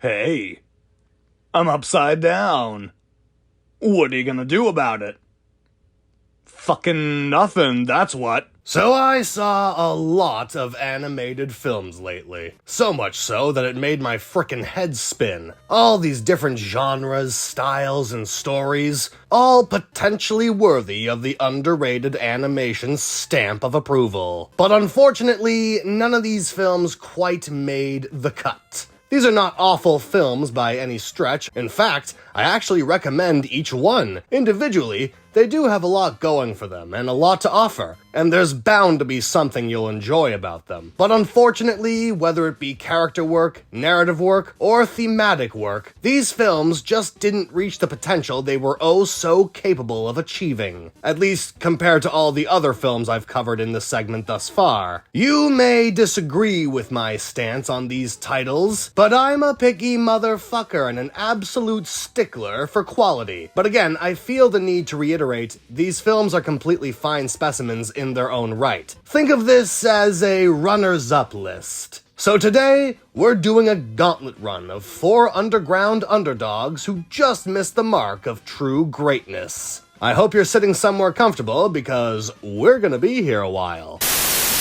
Hey, I'm upside down. What are you gonna do about it? Fucking nothing, that's what. So I saw a lot of animated films lately. So much so that it made my frickin' head spin. All these different genres, styles, and stories, all potentially worthy of the underrated animation stamp of approval. But unfortunately, none of these films quite made the cut. These are not awful films by any stretch. In fact, I actually recommend each one. Individually, they do have a lot going for them and a lot to offer, and there's bound to be something you'll enjoy about them. But unfortunately, whether it be character work, narrative work, or thematic work, these films just didn't reach the potential they were oh so capable of achieving. At least compared to all the other films I've covered in this segment thus far. You may disagree with my stance on these titles, but I'm a picky motherfucker and an absolute stickler for quality. But again, I feel the need to reiterate, these films are completely fine specimens in their own right. Think of this as a runners-up list. So today, we're doing a gauntlet run of 4 underground underdogs who just missed the mark of true greatness. I hope you're sitting somewhere comfortable because we're gonna be here a while.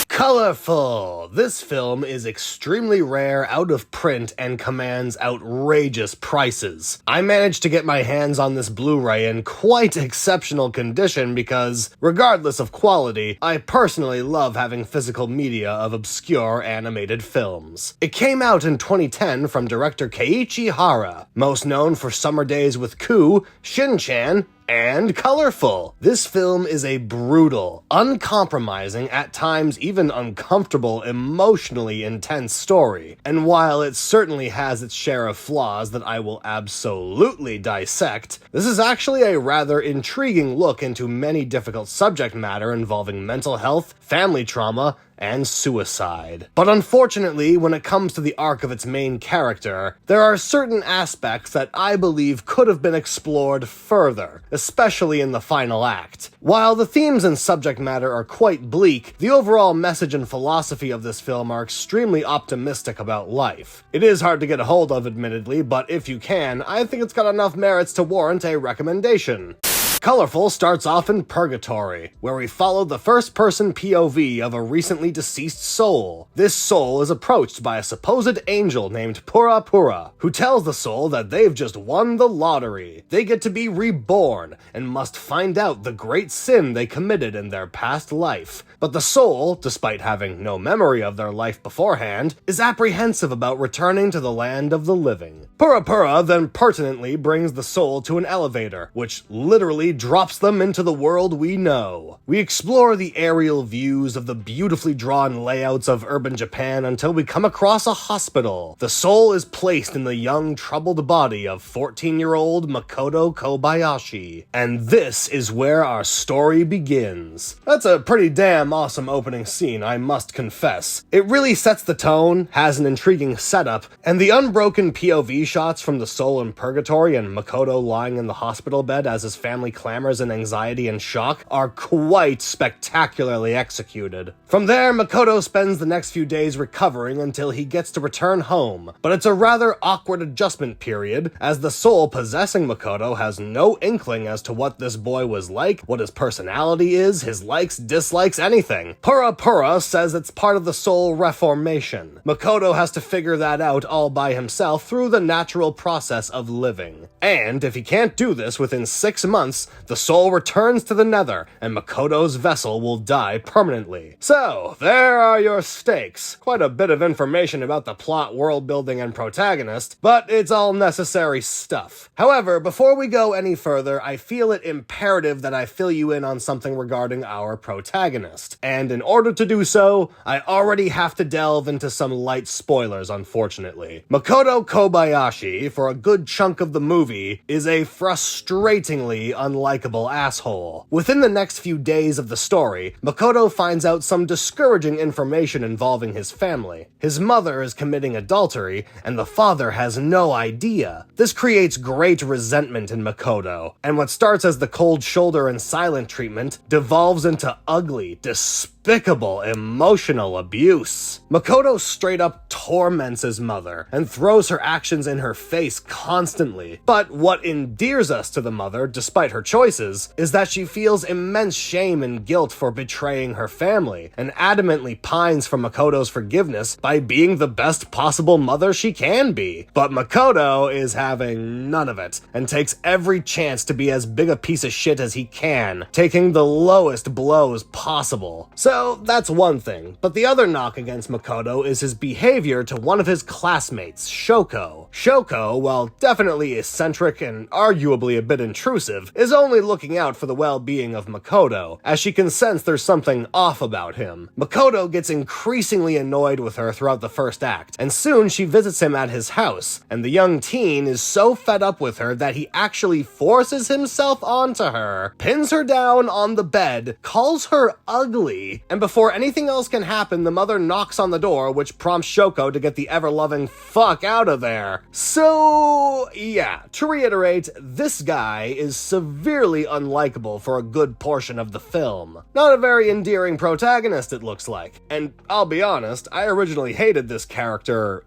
Colorful! This film is extremely rare, out of print, and commands outrageous prices. I managed to get my hands on this Blu-ray in quite exceptional condition because, regardless of quality, I personally love having physical media of obscure animated films. It came out in 2010 from director Keiichi Hara, most known for Summer Days with Ku, Shin-Chan, and colorful. This film is a brutal, uncompromising, at times even uncomfortable, emotionally intense story. And while it certainly has its share of flaws that I will absolutely dissect, this is actually a rather intriguing look into many difficult subject matter involving mental health, family trauma, and suicide. But unfortunately, when it comes to the arc of its main character, there are certain aspects that I believe could have been explored further, especially in the final act. While the themes and subject matter are quite bleak, the overall message and philosophy of this film are extremely optimistic about life. It is hard to get a hold of, admittedly, but if you can, I think it's got enough merits to warrant a recommendation. Colorful starts off in Purgatory, where we follow the first-person POV of a recently deceased soul. This soul is approached by a supposed angel named Pura Pura, who tells the soul that they've just won the lottery. They get to be reborn, and must find out the great sin they committed in their past life. But the soul, despite having no memory of their life beforehand, is apprehensive about returning to the land of the living. Pura Pura then pertinently brings the soul to an elevator, which literally drops them into the world we know. We explore the aerial views of the beautifully drawn layouts of urban Japan until we come across a hospital. The soul is placed in the young, troubled body of 14-year-old Makoto Kobayashi. And this is where our story begins. That's a pretty damn awesome opening scene, I must confess. It really sets the tone, has an intriguing setup, and the unbroken POV shots from the soul in purgatory and Makoto lying in the hospital bed as his family clamors in anxiety and shock are quite spectacularly executed. From there, Makoto spends the next few days recovering until he gets to return home, but it's a rather awkward adjustment period, as the soul possessing Makoto has no inkling as to what this boy was like, what his personality is, his likes, dislikes, anything. Pura Pura says it's part of the soul reformation. Makoto has to figure that out all by himself through the natural process of living. And if he can't do this within 6 months, the soul returns to the nether, and Makoto's vessel will die permanently. So, there are your stakes. Quite a bit of information about the plot, world building, and protagonist, but it's all necessary stuff. However, before we go any further, I feel it imperative that I fill you in on something regarding our protagonist. And in order to do so, I already have to delve into some light spoilers, unfortunately. Makoto Kobayashi, for a good chunk of the movie, is a frustratingly unlikable asshole. Within the next few days of the story, Makoto finds out some discouraging information involving his family. His mother is committing adultery, and the father has no idea. This creates great resentment in Makoto, and what starts as the cold shoulder and silent treatment devolves into ugly, despicable despicable emotional abuse. Makoto straight up torments his mother and throws her actions in her face constantly. But what endears us to the mother, despite her choices, is that she feels immense shame and guilt for betraying her family, and adamantly pines for Makoto's forgiveness by being the best possible mother she can be. But Makoto is having none of it, and takes every chance to be as big a piece of shit as he can, taking the lowest blows possible. So that's one thing, but the other knock against Makoto is his behavior to one of his classmates, Shoko. Shoko, while definitely eccentric and arguably a bit intrusive, is only looking out for the well-being of Makoto, as she can sense there's something off about him. Makoto gets increasingly annoyed with her throughout the first act, and soon she visits him at his house, and the young teen is so fed up with her that he actually forces himself onto her, pins her down on the bed, calls her ugly, and before anything else can happen, the mother knocks on the door, which prompts Shoko to get the ever-loving fuck out of there. So, yeah, to reiterate, this guy is severely unlikable for a good portion of the film. Not a very endearing protagonist, it looks like. And I'll be honest, I originally hated this character,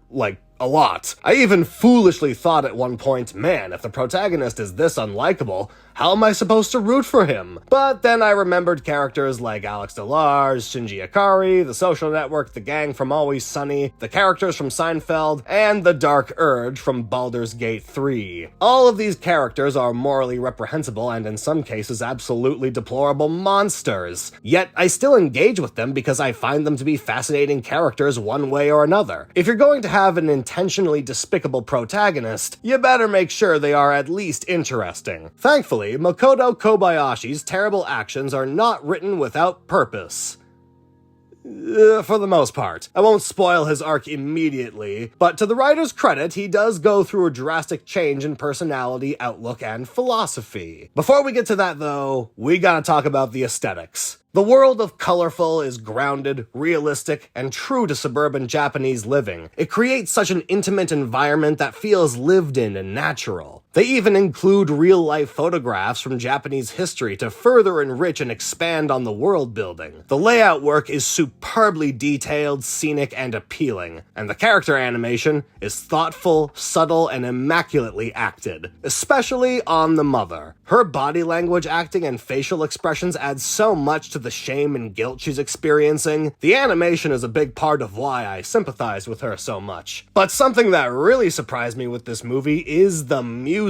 a lot. I even foolishly thought at one point, man, if the protagonist is this unlikable, how am I supposed to root for him? But then I remembered characters like Alex Delarge, Shinji Ikari, The Social Network, the gang from Always Sunny, the characters from Seinfeld, and the Dark Urge from Baldur's Gate 3. All of these characters are morally reprehensible and in some cases absolutely deplorable monsters. Yet I still engage with them because I find them to be fascinating characters one way or another. If you're going to have an intentionally despicable protagonist, you better make sure they are at least interesting. Thankfully, Makoto Kobayashi's terrible actions are not written without purpose. For the most part. I won't spoil his arc immediately, but to the writer's credit, he does go through a drastic change in personality, outlook, and philosophy. Before we get to that, though, we gotta talk about the aesthetics. The world of Colorful is grounded, realistic, and true to suburban Japanese living. It creates such an intimate environment that feels lived in and natural. They even include real-life photographs from Japanese history to further enrich and expand on the world building. The layout work is superbly detailed, scenic, and appealing, and the character animation is thoughtful, subtle, and immaculately acted, especially on the mother. Her body language acting and facial expressions add so much to the shame and guilt she's experiencing. The animation is a big part of why I sympathize with her so much. But something that really surprised me with this movie is the music.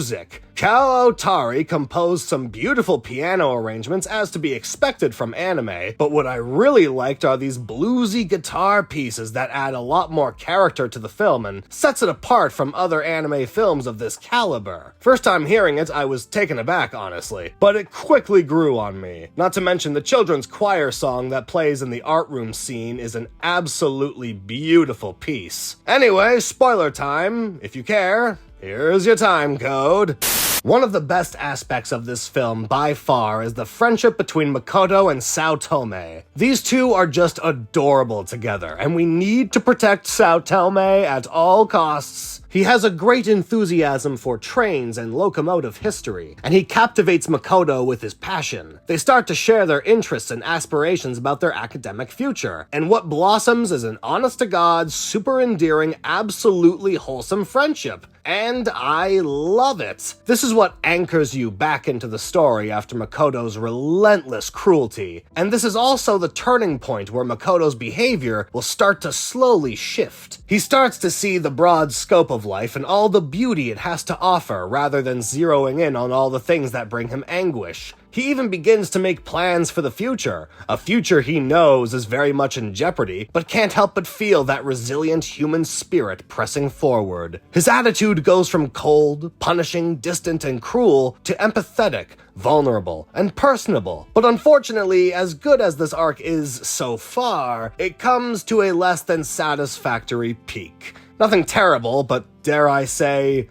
Kao Otari composed some beautiful piano arrangements as to be expected from anime, but what I really liked are these bluesy guitar pieces that add a lot more character to the film and sets it apart from other anime films of this caliber. First time hearing it, I was taken aback, honestly, but it quickly grew on me. Not to mention the children's choir song that plays in the art room scene is an absolutely beautiful piece. Anyway, spoiler time, if you care. Here's your time code. One of the best aspects of this film, by far, is the friendship between Makoto and Saotome. These two are just adorable together, and we need to protect Saotome at all costs. He has a great enthusiasm for trains and locomotive history, and he captivates Makoto with his passion. They start to share their interests and aspirations about their academic future, and what blossoms is an honest-to-God, super endearing, absolutely wholesome friendship. And I love it. This is what anchors you back into the story after Makoto's relentless cruelty. And this is also the turning point where Makoto's behavior will start to slowly shift. He starts to see the broad scope of life and all the beauty it has to offer rather than zeroing in on all the things that bring him anguish. He even begins to make plans for the future, a future he knows is very much in jeopardy, but can't help but feel that resilient human spirit pressing forward. His attitude goes from cold, punishing, distant, and cruel to empathetic, vulnerable, and personable. But unfortunately, as good as this arc is so far, it comes to a less than satisfactory peak. Nothing terrible, but dare I say,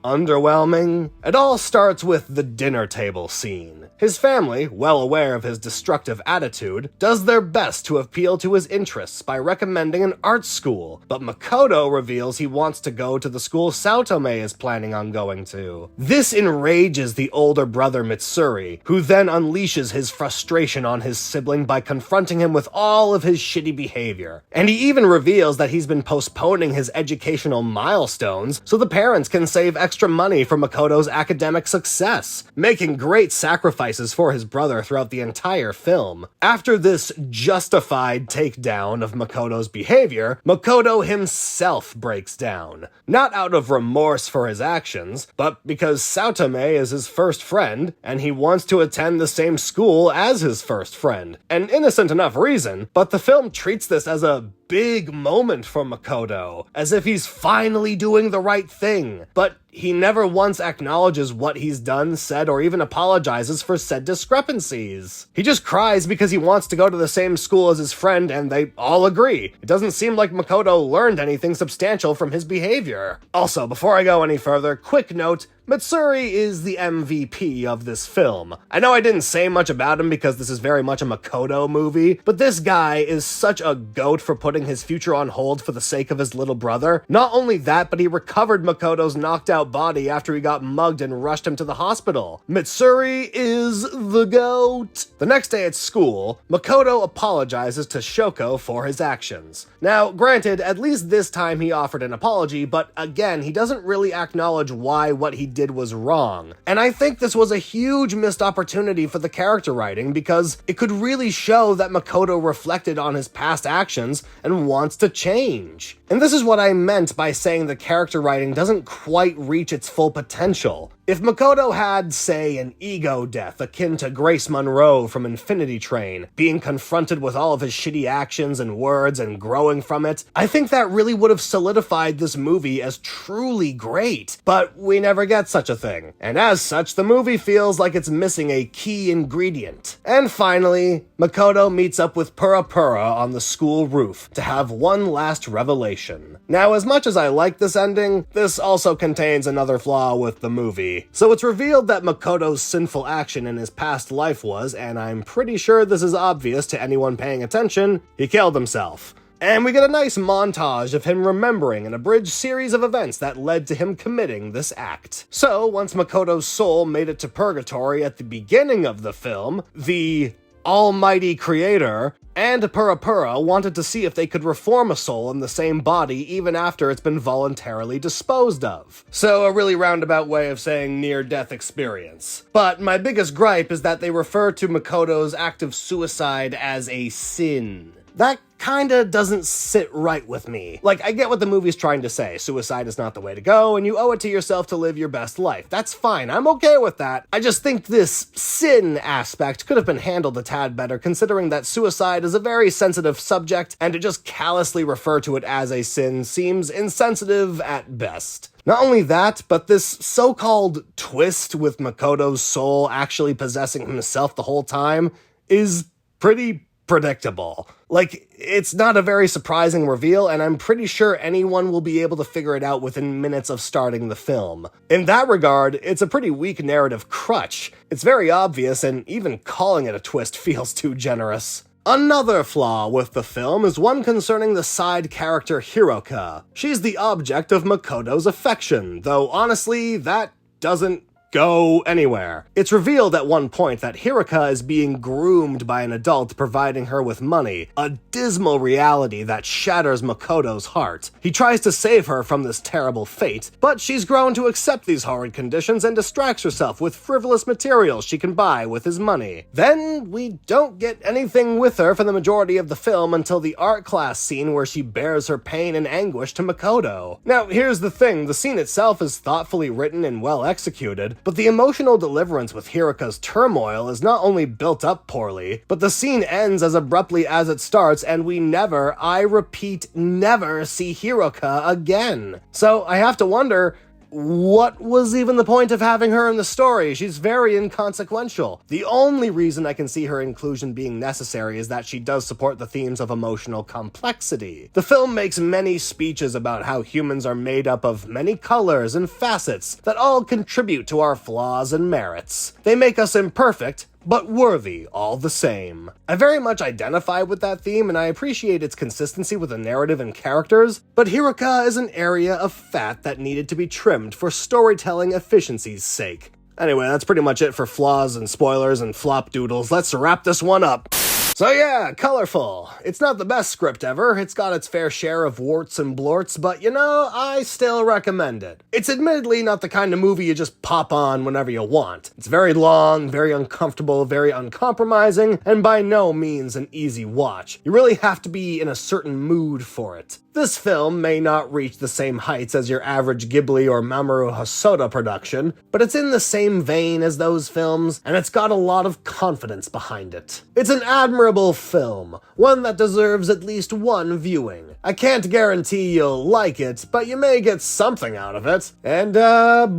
underwhelming? It all starts with the dinner table scene. His family, well aware of his destructive attitude, does their best to appeal to his interests by recommending an art school, but Makoto reveals he wants to go to the school Saotome is planning on going to. This enrages the older brother Mitsuri, who then unleashes his frustration on his sibling by confronting him with all of his shitty behavior. And he even reveals that he's been postponing his educational milestones so the parents can save extra money for Makoto's academic success, making great sacrifices for his brother throughout the entire film. After this justified takedown of Makoto's behavior, Makoto himself breaks down. Not out of remorse for his actions, but because Saotome is his first friend, and he wants to attend the same school as his first friend. An innocent enough reason, but the film treats this as a big moment for Makoto, as if he's finally doing the right thing, but he never once acknowledges what he's done, said, or even apologizes for said discrepancies. He just cries because he wants to go to the same school as his friend, and they all agree. It doesn't seem like Makoto learned anything substantial from his behavior. Also, before I go any further, quick note, Mitsuri is the MVP of this film. I know I didn't say much about him because this is very much a Makoto movie, but this guy is such a goat for putting his future on hold for the sake of his little brother. Not only that, but he recovered Makoto's knocked out body after he got mugged and rushed him to the hospital. Mitsuri is the goat. The next day at school, Makoto apologizes to Shoko for his actions. Now, granted, at least this time he offered an apology, but again, he doesn't really acknowledge why what he did was wrong. And I think this was a huge missed opportunity for the character writing because it could really show that Makoto reflected on his past actions and wants to change. And this is what I meant by saying the character writing doesn't quite reach its full potential. If Makoto had, say, an ego death akin to Grace Monroe from Infinity Train, being confronted with all of his shitty actions and words and growing from it, I think that really would have solidified this movie as truly great. But we never get such a thing. And as such, the movie feels like it's missing a key ingredient. And finally, Makoto meets up with Pura Pura on the school roof to have one last revelation. Now, as much as I like this ending, this also contains another flaw with the movie. So it's revealed that Makoto's sinful action in his past life was, and I'm pretty sure this is obvious to anyone paying attention, he killed himself. And we get a nice montage of him remembering an abridged series of events that led to him committing this act. So, once Makoto's soul made it to purgatory at the beginning of the film, the almighty creator and Pura Pura wanted to see if they could reform a soul in the same body even after it's been voluntarily disposed of. So a really roundabout way of saying near-death experience. But my biggest gripe is that they refer to Makoto's act of suicide as a sin. That kinda doesn't sit right with me. Like, I get what the movie's trying to say. Suicide is not the way to go, and you owe it to yourself to live your best life. That's fine. I'm okay with that. I just think this sin aspect could have been handled a tad better, considering that suicide is a very sensitive subject, and to just callously refer to it as a sin seems insensitive at best. Not only that, but this so-called twist with Makoto's soul actually possessing himself the whole time is pretty predictable. Like, it's not a very surprising reveal, and I'm pretty sure anyone will be able to figure it out within minutes of starting the film. In that regard, it's a pretty weak narrative crutch. It's very obvious, and even calling it a twist feels too generous. Another flaw with the film is one concerning the side character Hiroka. She's the object of Makoto's affection, though honestly, that doesn't go anywhere. It's revealed at one point that Hiroka is being groomed by an adult providing her with money, a dismal reality that shatters Makoto's heart. He tries to save her from this terrible fate, but she's grown to accept these horrid conditions and distracts herself with frivolous materials she can buy with his money. Then, we don't get anything with her for the majority of the film until the art class scene where she bears her pain and anguish to Makoto. Now, here's the thing, the scene itself is thoughtfully written and well executed, but the emotional deliverance with Hiroka's turmoil is not only built up poorly, but the scene ends as abruptly as it starts, and we never, I repeat, never see Hiroka again. So I have to wonder, what was even the point of having her in the story? She's very inconsequential. The only reason I can see her inclusion being necessary is that she does support the themes of emotional complexity. The film makes many speeches about how humans are made up of many colors and facets that all contribute to our flaws and merits. They make us imperfect, but worthy all the same. I very much identify with that theme, and I appreciate its consistency with the narrative and characters, but Hiruka is an area of fat that needed to be trimmed for storytelling efficiency's sake. Anyway, that's pretty much it for flaws and spoilers and flop doodles. Let's wrap this one up. So yeah, colorful. It's not the best script ever, it's got its fair share of warts and blorts, but I still recommend it. It's admittedly not the kind of movie you just pop on whenever you want. It's very long, very uncomfortable, very uncompromising, and by no means an easy watch. You really have to be in a certain mood for it. This film may not reach the same heights as your average Ghibli or Mamoru Hosoda production, but it's in the same vein as those films, and it's got a lot of confidence behind it. It's an admirable film, one that deserves at least one viewing. I can't guarantee you'll like it, but you may get something out of it. And, let's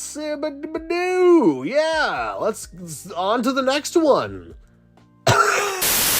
see, let's on to the next one.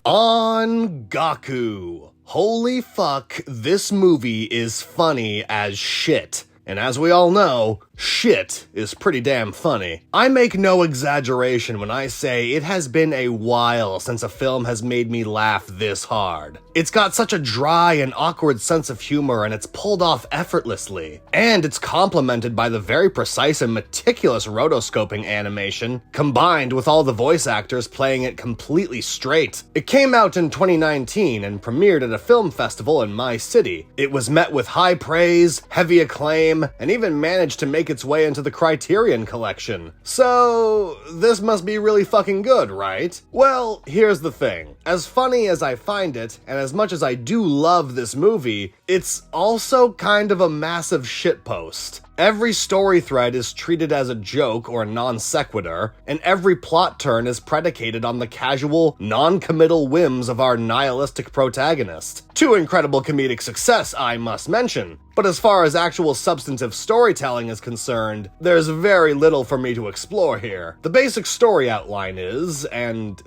On-gaku. Holy fuck, this movie is funny as shit. And as we all know, shit is pretty damn funny. I make no exaggeration when I say it has been a while since a film has made me laugh this hard. It's got such a dry and awkward sense of humor, and it's pulled off effortlessly. And it's complemented by the very precise and meticulous rotoscoping animation, combined with all the voice actors playing it completely straight. It came out in 2019 and premiered at a film festival in my city. It was met with high praise, heavy acclaim, and even managed to make its way into the Criterion collection. So, this must be really fucking good, right? Well, here's the thing. As funny as I find it, and as much as I do love this movie, it's also kind of a massive shitpost. Every story thread is treated as a joke or non sequitur, and every plot turn is predicated on the casual, non-committal whims of our nihilistic protagonist. To incredible comedic success, I must mention. But as far as actual substantive storytelling is concerned, there's very little for me to explore here. The basic story outline is, and,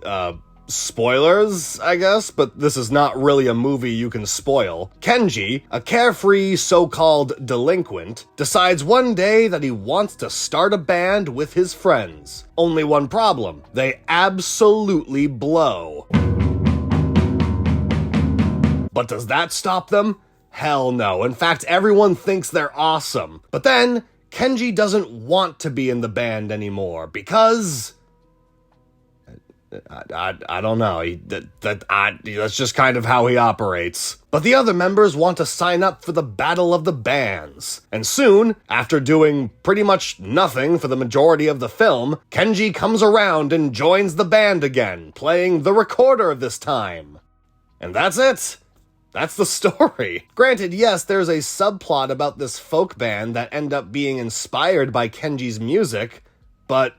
spoilers, I guess, but this is not really a movie you can spoil. Kenji, a carefree so-called delinquent, decides one day that he wants to start a band with his friends. Only one problem: they absolutely blow. But does that stop them? Hell no. In fact, everyone thinks they're awesome. But then, Kenji doesn't want to be in the band anymore because I don't know. That's just kind of how he operates. But the other members want to sign up for the Battle of the Bands. And soon, after doing pretty much nothing for the majority of the film, Kenji comes around and joins the band again, playing the recorder this time. And that's it. That's the story. Granted, yes, there's a subplot about this folk band that end up being inspired by Kenji's music, but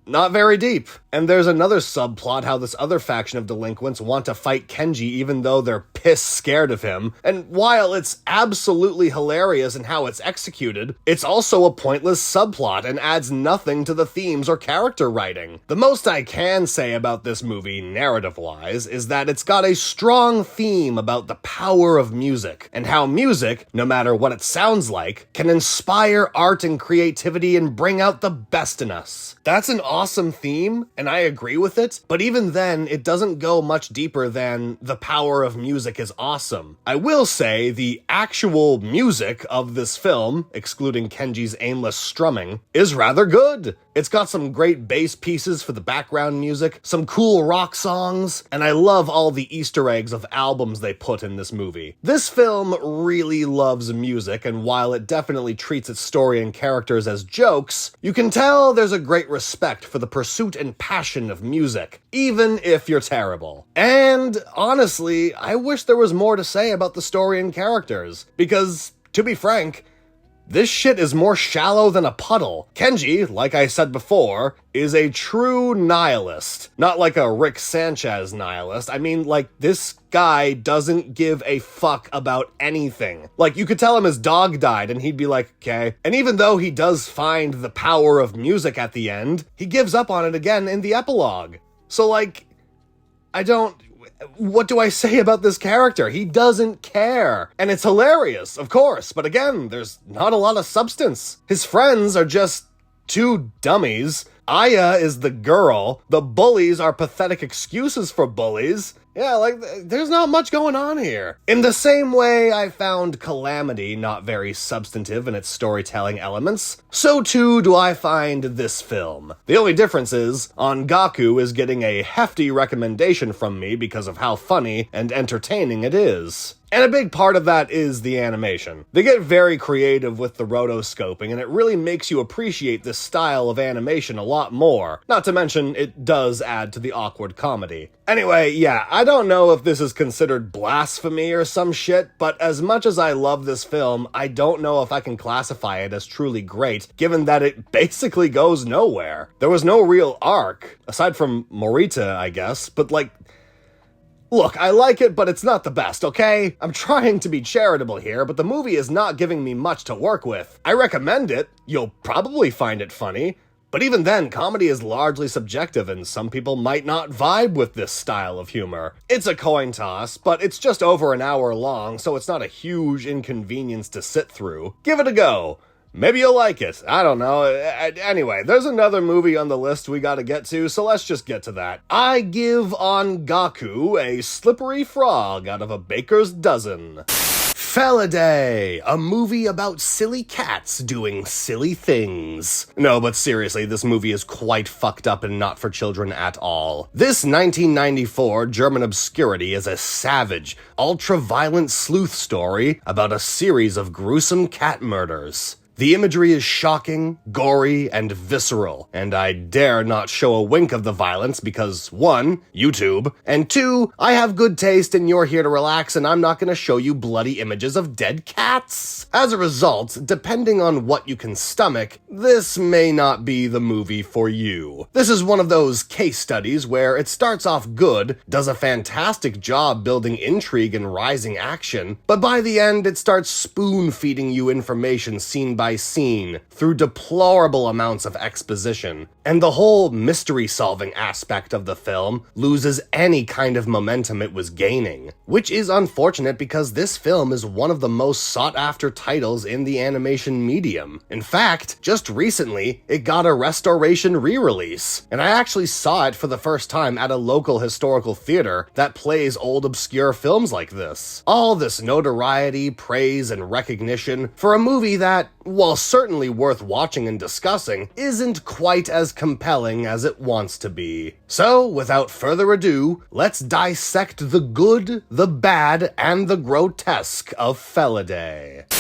not very deep. And there's another subplot how this other faction of delinquents want to fight Kenji even though they're piss scared of him. And while it's absolutely hilarious in how it's executed, it's also a pointless subplot and adds nothing to the themes or character writing. The most I can say about this movie, narrative-wise, is that it's got a strong theme about the power of music, and how music, no matter what it sounds like, can inspire art and creativity and bring out the best in us. That's an awesome theme, and I agree with it, but even then, it doesn't go much deeper than the power of music is awesome. I will say the actual music of this film, excluding Kenji's aimless strumming, is rather good. It's got some great bass pieces for the background music, some cool rock songs, and I love all the Easter eggs of albums they put in this movie. This film really loves music, and while it definitely treats its story and characters as jokes, you can tell there's a great respect for the pursuit and passion of music, even if you're terrible. And honestly, I wish there was more to say about the story and characters, because, to be frank, This shit is more shallow than a puddle. Kenji, like I said before, is a true nihilist. Not like a Rick Sanchez nihilist. I mean, like, this guy doesn't give a fuck about anything. Like, you could tell him his dog died and he'd be like, okay. And even though he does find the power of music at the end, he gives up on it again in the epilogue. So, like, what do I say about this character? He doesn't care. And it's hilarious, of course, but again, there's not a lot of substance. His friends are just two dummies. Aya is the girl. The bullies are pathetic excuses for bullies. Yeah, like, there's not much going on here. In the same way I found Calamity not very substantive in its storytelling elements, so too do I find this film. The only difference is, on-gaku is getting a hefty recommendation from me because of how funny and entertaining it is. And a big part of that is the animation. They get very creative with the rotoscoping, and it really makes you appreciate this style of animation a lot more. Not to mention, it does add to the awkward comedy. Anyway, yeah, I don't know if this is considered blasphemy or some shit, but as much as I love this film, I don't know if I can classify it as truly great, given that it basically goes nowhere. There was no real arc, aside from Morita, I guess, but like, look, I like it, but it's not the best, okay? I'm trying to be charitable here, but the movie is not giving me much to work with. I recommend it. You'll probably find it funny. But even then, comedy is largely subjective, and some people might not vibe with this style of humor. It's a coin toss, but it's just over an hour long, so it's not a huge inconvenience to sit through. Give it a go. Maybe you'll like it. I don't know. Anyway, there's another movie on the list we gotta get to, so let's just get to that. I give on-gaku a slippery frog out of a baker's dozen. Felidae, a movie about silly cats doing silly things. No, but seriously, this movie is quite fucked up and not for children at all. This 1994 German obscurity is a savage, ultra-violent sleuth story about a series of gruesome cat murders. The imagery is shocking, gory, and visceral, and I dare not show a wink of the violence because 1, YouTube, and 2, I have good taste and you're here to relax and I'm not gonna show you bloody images of dead cats. As a result, depending on what you can stomach, this may not be the movie for you. This is one of those case studies where it starts off good, does a fantastic job building intrigue and rising action, but by the end it starts spoon-feeding you information scene by scene through deplorable amounts of exposition, and the whole mystery-solving aspect of the film loses any kind of momentum it was gaining, which is unfortunate because this film is one of the most sought-after titles in the animation medium. In fact, just recently, it got a restoration re-release, and I actually saw it for the first time at a local historical theater that plays old obscure films like this. All this notoriety, praise, and recognition for a movie that, while certainly worth watching and discussing, isn't quite as compelling as it wants to be. So, without further ado, let's dissect the good, the bad, and the grotesque of Felidae.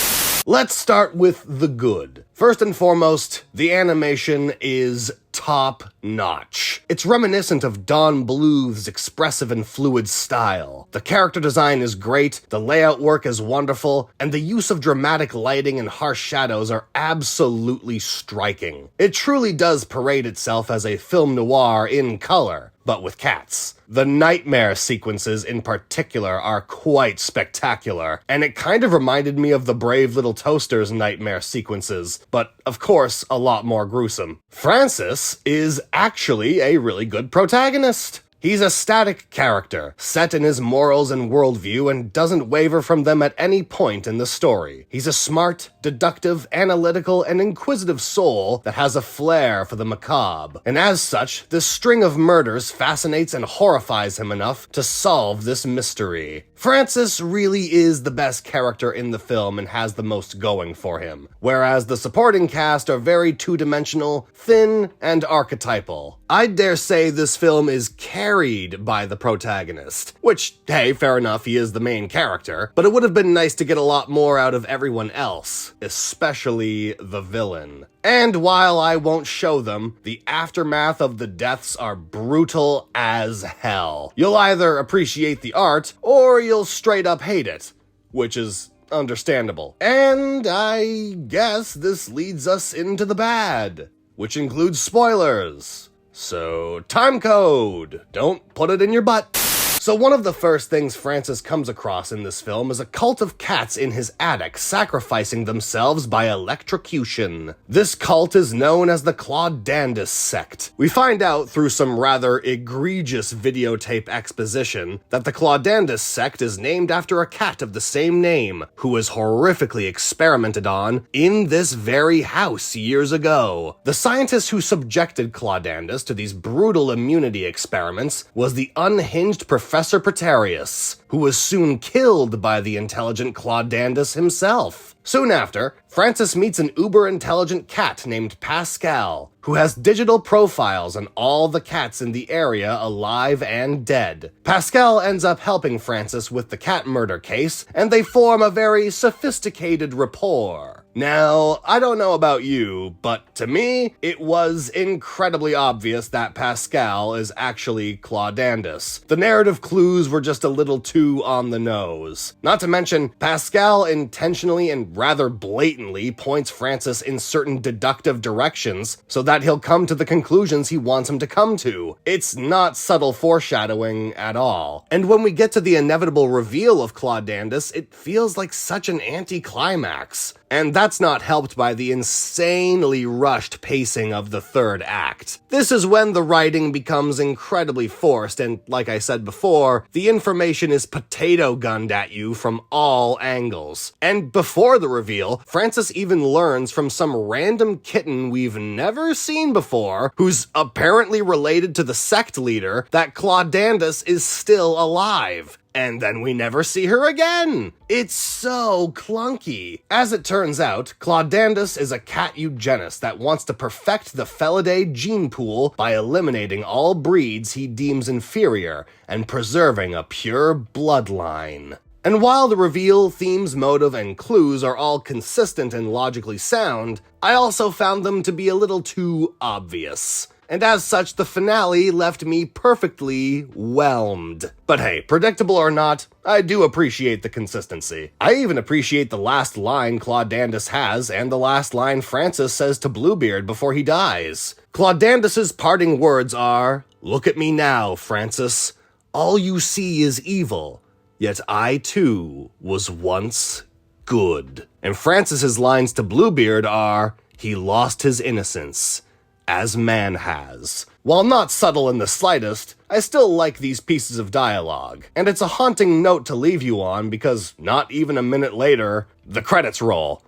Let's start with the good. First and foremost, the animation is top-notch. It's reminiscent of Don Bluth's expressive and fluid style. The character design is great, the layout work is wonderful, and the use of dramatic lighting and harsh shadows are absolutely striking. It truly does parade itself as a film noir in color, but with cats. The nightmare sequences in particular are quite spectacular, and it kind of reminded me of the Brave Little Toaster's nightmare sequences, but of course a lot more gruesome. Francis is actually a really good protagonist. He's a static character, set in his morals and worldview and doesn't waver from them at any point in the story. He's a smart, deductive, analytical, and inquisitive soul that has a flair for the macabre. And as such, this string of murders fascinates and horrifies him enough to solve this mystery. Francis really is the best character in the film and has the most going for him, whereas the supporting cast are very two-dimensional, thin, and archetypal. I dare say this film is carried by the protagonist, which, hey, fair enough, he is the main character, but it would have been nice to get a lot more out of everyone else, especially the villain. And while I won't show them, the aftermath of the deaths are brutal as hell. You'll either appreciate the art, or you'll straight up hate it, which is understandable. And I guess this leads us into the bad, which includes spoilers. So, time code. Don't put it in your butt. So one of the first things Francis comes across in this film is a cult of cats in his attic sacrificing themselves by electrocution. This cult is known as the Claudandus sect. We find out through some rather egregious videotape exposition that the Claudandus sect is named after a cat of the same name, who was horrifically experimented on in this very house years ago. The scientist who subjected Claudandus to these brutal immunity experiments was the unhinged Professor Pretarius, who was soon killed by the intelligent Claudandus himself. Soon after, Francis meets an uber-intelligent cat named Pascal, who has digital profiles on all the cats in the area alive and dead. Pascal ends up helping Francis with the cat murder case, and they form a very sophisticated rapport. Now, I don't know about you, but to me, it was incredibly obvious that Pascal is actually Claudandus. The narrative clues were just a little too on the nose. Not to mention, Pascal intentionally and rather blatantly points Francis in certain deductive directions so that he'll come to the conclusions he wants him to come to. It's not subtle foreshadowing at all. And when we get to the inevitable reveal of Claudandus, it feels like such an anticlimax. And that's not helped by the insanely rushed pacing of the third act. This is when the writing becomes incredibly forced, and like I said before, the information is potato gunned at you from all angles. And before the reveal, Francis even learns from some random kitten we've never seen before, who's apparently related to the sect leader, that Claudandus is still alive. And then we never see her again. It's so clunky. As it turns out, Claudandus is a cat eugenist that wants to perfect the Felidae gene pool by eliminating all breeds he deems inferior and preserving a pure bloodline. And while the reveal, themes, motive, and clues are all consistent and logically sound, I also found them to be a little too obvious. And as such, the finale left me perfectly whelmed. But hey, predictable or not, I do appreciate the consistency. I even appreciate the last line Claudandus has and the last line Francis says to Bluebeard before he dies. Claudandus's parting words are, "Look at me now, Francis. All you see is evil, yet I too was once good." And Francis's lines to Bluebeard are, "He lost his innocence, as man has." While not subtle in the slightest, I still like these pieces of dialogue, and it's a haunting note to leave you on because not even a minute later, the credits roll.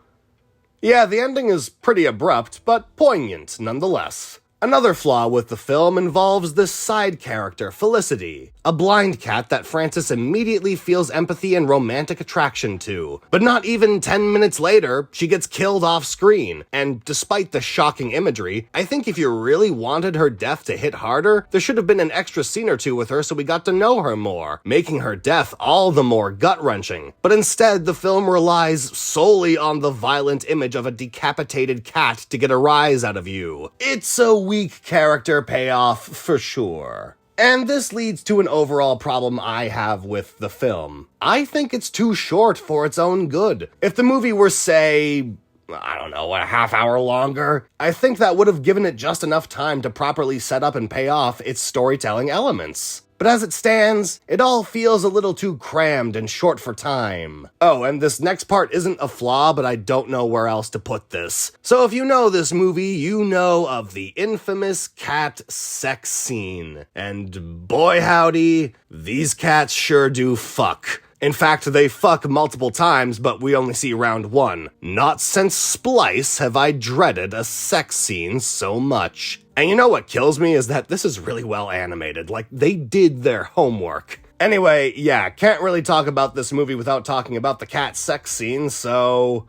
Yeah, the ending is pretty abrupt, but poignant nonetheless. Another flaw with the film involves this side character, Felicity, a blind cat that Francis immediately feels empathy and romantic attraction to. But not even 10 minutes later, she gets killed off screen, and despite the shocking imagery, I think if you really wanted her death to hit harder, there should have been an extra scene or two with her so we got to know her more, making her death all the more gut-wrenching. But instead, the film relies solely on the violent image of a decapitated cat to get a rise out of you. It's a weak character payoff for sure. And this leads to an overall problem I have with the film. I think it's too short for its own good. If the movie were, say, I don't know, a half hour longer, I think that would have given it just enough time to properly set up and pay off its storytelling elements. But as it stands, it all feels a little too crammed and short for time. Oh, and this next part isn't a flaw, but I don't know where else to put this. So if you know this movie, you know of the infamous cat sex scene. And boy howdy, these cats sure do fuck. In fact, they fuck multiple times, but we only see round one. Not since Splice have I dreaded a sex scene so much. And you know what kills me is that this is really well animated, like they did their homework. Anyway, yeah, can't really talk about this movie without talking about the cat sex scene, so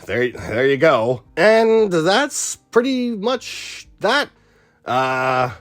there you go. And that's pretty much that. I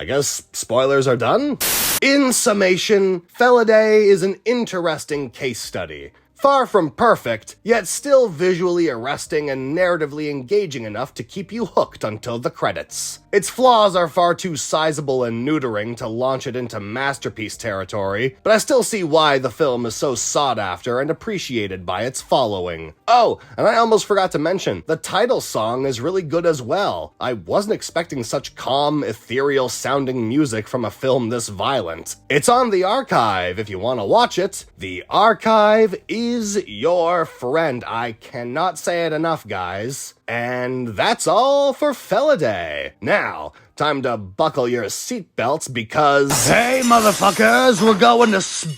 guess spoilers are done? In summation, Felidae is an interesting case study. Far from perfect, yet still visually arresting and narratively engaging enough to keep you hooked until the credits. Its flaws are far too sizable and neutering to launch it into masterpiece territory, but I still see why the film is so sought after and appreciated by its following. Oh, and I almost forgot to mention, the title song is really good as well. I wasn't expecting such calm, ethereal sounding music from a film this violent. It's on the archive if you want to watch it. The archive is your friend. I cannot say it enough, guys. And that's all for Feliday. Now, time to buckle your seatbelts because... Hey, motherfuckers, we're going to space!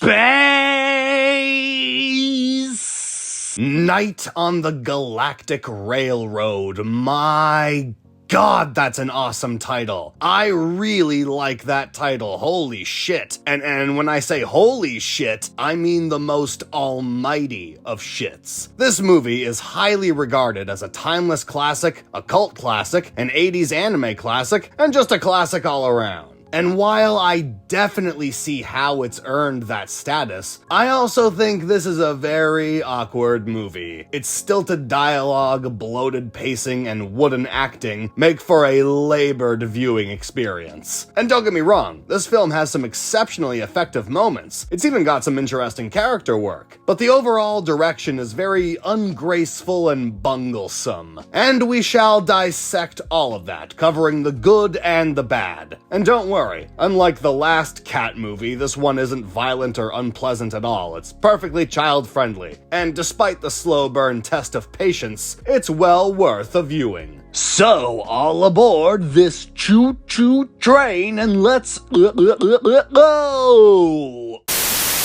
Night on the Galactic Railroad. My God, that's an awesome title. I really like that title. Holy shit. And when I say holy shit, I mean the most almighty of shits. This movie is highly regarded as a timeless classic, a cult classic, an 80s anime classic, and just a classic all around. And while I definitely see how it's earned that status, I also think this is a very awkward movie. Its stilted dialogue, bloated pacing, and wooden acting make for a labored viewing experience. And don't get me wrong, this film has some exceptionally effective moments. It's even got some interesting character work. But the overall direction is very ungraceful and bunglesome. And we shall dissect all of that, covering the good and the bad. And don't worry, unlike the last Cat movie, this one isn't violent or unpleasant at all. It's perfectly child-friendly, and despite the slow burn test of patience, it's well worth a viewing. So, all aboard this choo-choo train and let's go!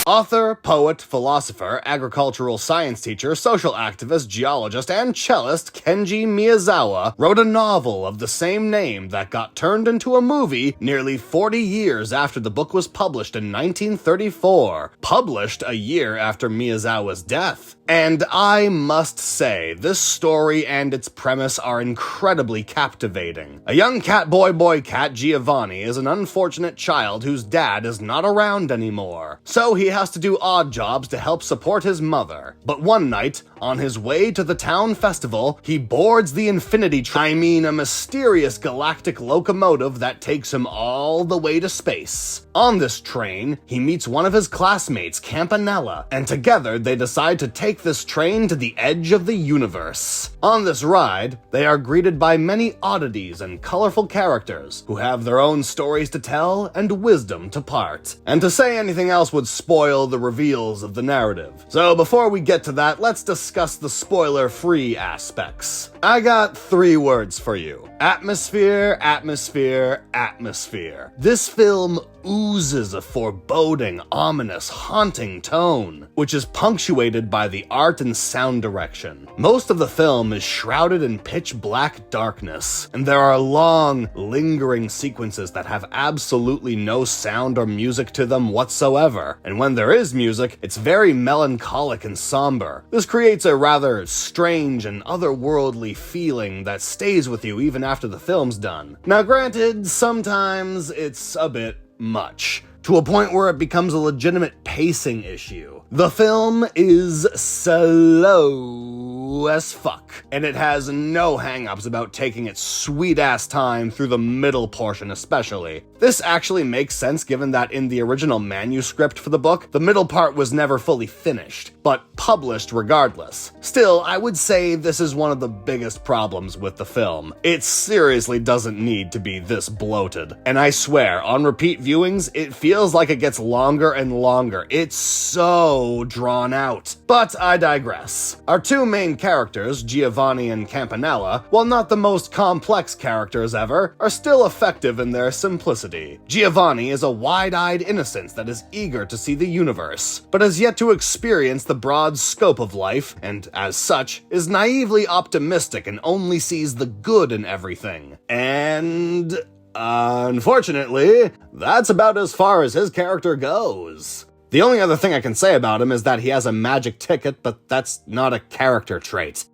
Author, poet, philosopher, agricultural science teacher, social activist, geologist, and cellist Kenji Miyazawa wrote a novel of the same name that got turned into a movie nearly 40 years after the book was published in 1934, published a year after Miyazawa's death. And I must say, this story and its premise are incredibly captivating. A young cat boy cat, Giovanni, is an unfortunate child whose dad is not around anymore. So he has to do odd jobs to help support his mother. But one night, on his way to the town festival, he boards the Infinity Train, a mysterious galactic locomotive that takes him all the way to space. On this train, he meets one of his classmates, Campanella, and together they decide to take this train to the edge of the universe. On this ride, they are greeted by many oddities and colorful characters who have their own stories to tell and wisdom to part. And to say anything else would spoil the reveals of the narrative. So before we get to that, let's discuss the spoiler-free aspects. I got 3 words for you. Atmosphere, atmosphere, atmosphere. This film oozes a foreboding, ominous, haunting tone, which is punctuated by the art and sound direction. Most of the film is shrouded in pitch black darkness, and there are long, lingering sequences that have absolutely no sound or music to them whatsoever. And when there is music, it's very melancholic and somber. This creates a rather strange and otherworldly feeling that stays with you even after the film's done. Now granted, sometimes it's a bit much, to a point where it becomes a legitimate pacing issue. The film is slow as fuck, and it has no hang-ups about taking its sweet-ass time through the middle portion especially. This actually makes sense given that in the original manuscript for the book, the middle part was never fully finished, but published regardless. Still, I would say this is one of the biggest problems with the film. It seriously doesn't need to be this bloated. And I swear, on repeat viewings, it feels like it gets longer and longer. It's so drawn out. But I digress. Our 2 main characters, Giovanni and Campanella, while not the most complex characters ever, are still effective in their simplicity. Giovanni is a wide-eyed innocence that is eager to see the universe, but has yet to experience the broad scope of life, and as such, is naively optimistic and only sees the good in everything. And unfortunately, that's about as far as his character goes. The only other thing I can say about him is that he has a magic ticket, but that's not a character trait.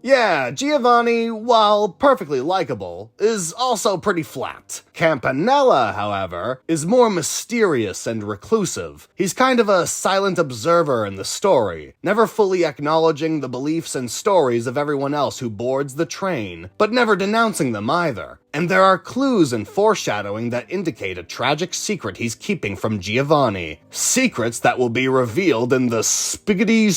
Yeah, Giovanni, while perfectly likable, is also pretty flat. Campanella, however, is more mysterious and reclusive. He's kind of a silent observer in the story, never fully acknowledging the beliefs and stories of everyone else who boards the train, but never denouncing them either. And there are clues and foreshadowing that indicate a tragic secret he's keeping from Giovanni. Secrets that will be revealed in the Spaghetti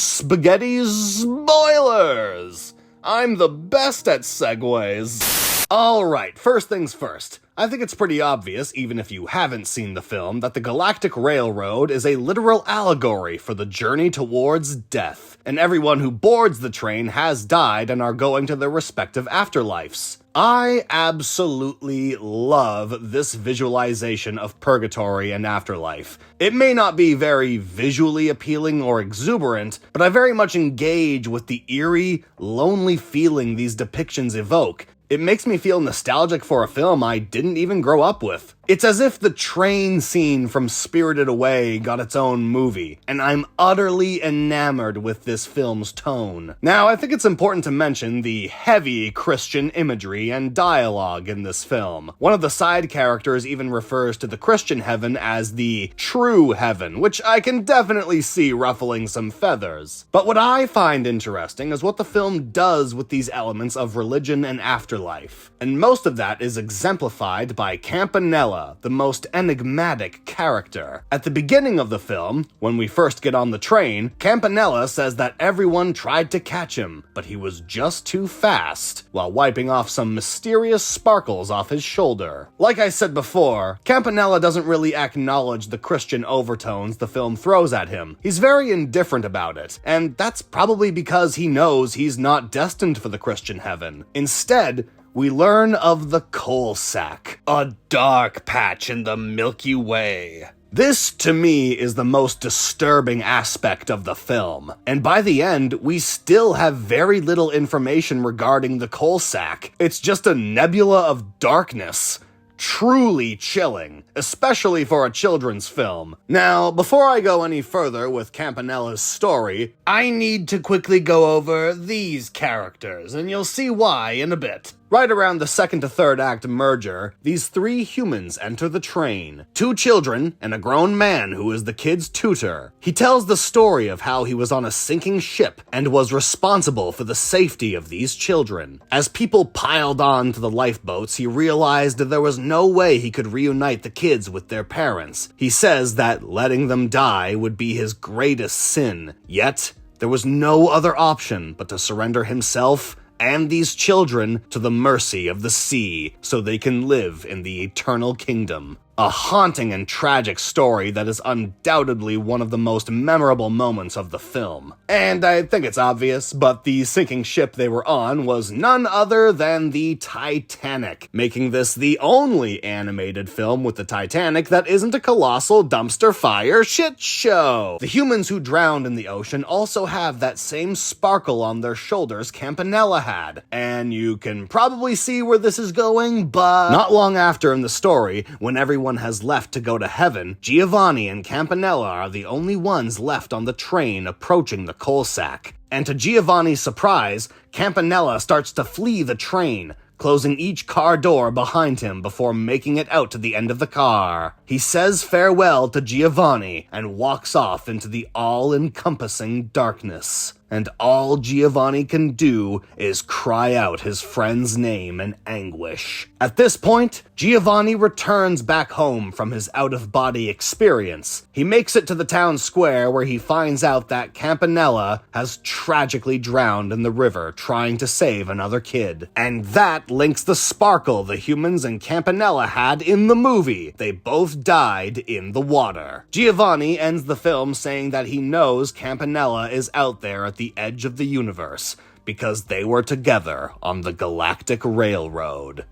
Spoilers! I'm the best at segues. Alright, first things first. I think it's pretty obvious, even if you haven't seen the film, that the Galactic Railroad is a literal allegory for the journey towards death, and everyone who boards the train has died and are going to their respective afterlives. I absolutely love this visualization of purgatory and afterlife. It may not be very visually appealing or exuberant, but I very much engage with the eerie, lonely feeling these depictions evoke. It makes me feel nostalgic for a film I didn't even grow up with. It's as if the train scene from Spirited Away got its own movie, and I'm utterly enamored with this film's tone. Now, I think it's important to mention the heavy Christian imagery and dialogue in this film. One of the side characters even refers to the Christian heaven as the true heaven, which I can definitely see ruffling some feathers. But what I find interesting is what the film does with these elements of religion and afterlife. And most of that is exemplified by Campanella, the most enigmatic character. At the beginning of the film, when we first get on the train, Campanella says that everyone tried to catch him, but he was just too fast, while wiping off some mysterious sparkles off his shoulder. Like I said before, Campanella doesn't really acknowledge the Christian overtones the film throws at him. He's very indifferent about it, and that's probably because he knows he's not destined for the Christian heaven. Instead, we learn of the coal sack, a dark patch in the Milky Way. This, to me, is the most disturbing aspect of the film, and by the end, we still have very little information regarding the coal sack. It's just a nebula of darkness. Truly chilling, especially for a children's film. Now, before I go any further with Campanella's story, I need to quickly go over these characters, and you'll see why in a bit. Right around the second to third act merger, these three humans enter the train. 2 children and a grown man who is the kid's tutor. He tells the story of how he was on a sinking ship and was responsible for the safety of these children. As people piled on to the lifeboats, he realized that there was no way he could reunite the kids with their parents. He says that letting them die would be his greatest sin. Yet, there was no other option but to surrender himself and these children to the mercy of the sea so they can live in the eternal kingdom. A haunting and tragic story that is undoubtedly one of the most memorable moments of the film. And I think it's obvious, but the sinking ship they were on was none other than the Titanic, making this the only animated film with the Titanic that isn't a colossal dumpster fire shit show. The humans who drowned in the ocean also have that same sparkle on their shoulders Campanella had, and you can probably see where this is going, but not long after in the story, when everyone has left to go to heaven, Giovanni and Campanella are the only ones left on the train approaching the coal sack. And to Giovanni's surprise, Campanella starts to flee the train, closing each car door behind him before making it out to the end of the car. He says farewell to Giovanni and walks off into the all-encompassing darkness. And all Giovanni can do is cry out his friend's name in anguish. At this point, Giovanni returns back home from his out-of-body experience. He makes it to the town square where he finds out that Campanella has tragically drowned in the river trying to save another kid. And that links the sparkle the humans and Campanella had in the movie. They both died in the water. Giovanni ends the film saying that he knows Campanella is out there at the edge of the universe because they were together on the Galactic Railroad.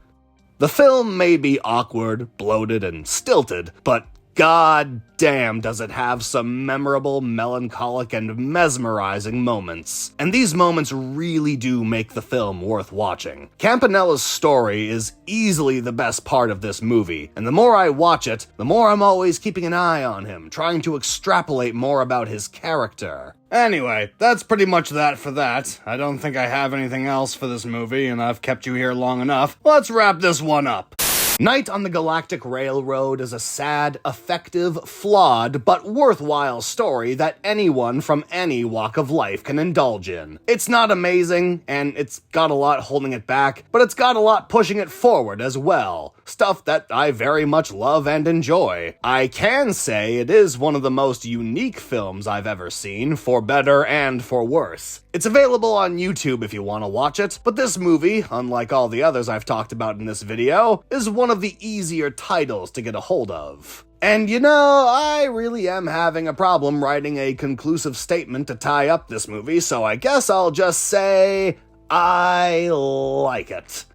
The film may be awkward, bloated, and stilted, but god damn does it have some memorable, melancholic, and mesmerizing moments. And these moments really do make the film worth watching. Campanella's story is easily the best part of this movie, and the more I watch it, the more I'm always keeping an eye on him, trying to extrapolate more about his character. Anyway, that's pretty much that for that. I don't think I have anything else for this movie, and I've kept you here long enough. Let's wrap this one up. Night on the Galactic Railroad is a sad, effective, flawed, but worthwhile story that anyone from any walk of life can indulge in. It's not amazing, and it's got a lot holding it back, but it's got a lot pushing it forward as well. Stuff that I very much love and enjoy. I can say it is one of the most unique films I've ever seen, for better and for worse. It's available on YouTube if you want to watch it, but this movie, unlike all the others I've talked about in this video, is one of the easier titles to get a hold of. And you know, I really am having a problem writing a conclusive statement to tie up this movie, so I guess I'll just say, I like it.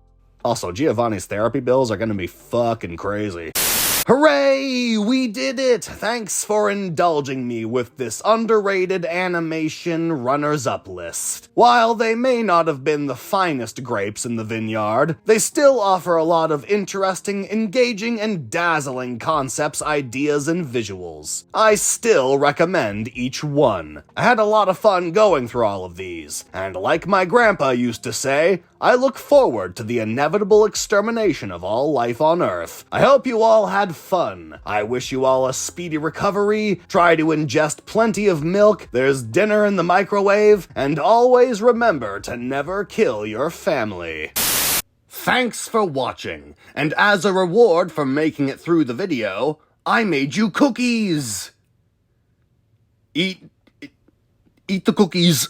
Also, Giovanni's therapy bills are gonna be fucking crazy. Hooray! We did it! Thanks for indulging me with this underrated animation runners-up list. While they may not have been the finest grapes in the vineyard, they still offer a lot of interesting, engaging, and dazzling concepts, ideas, and visuals. I still recommend each one. I had a lot of fun going through all of these, and like my grandpa used to say, I look forward to the inevitable extermination of all life on Earth. I hope you all had fun. I wish you all a speedy recovery. Try to ingest plenty of milk. There's dinner in the microwave. And always remember to never kill your family. Thanks for watching. And as a reward for making it through the video, I made you cookies. Eat the cookies.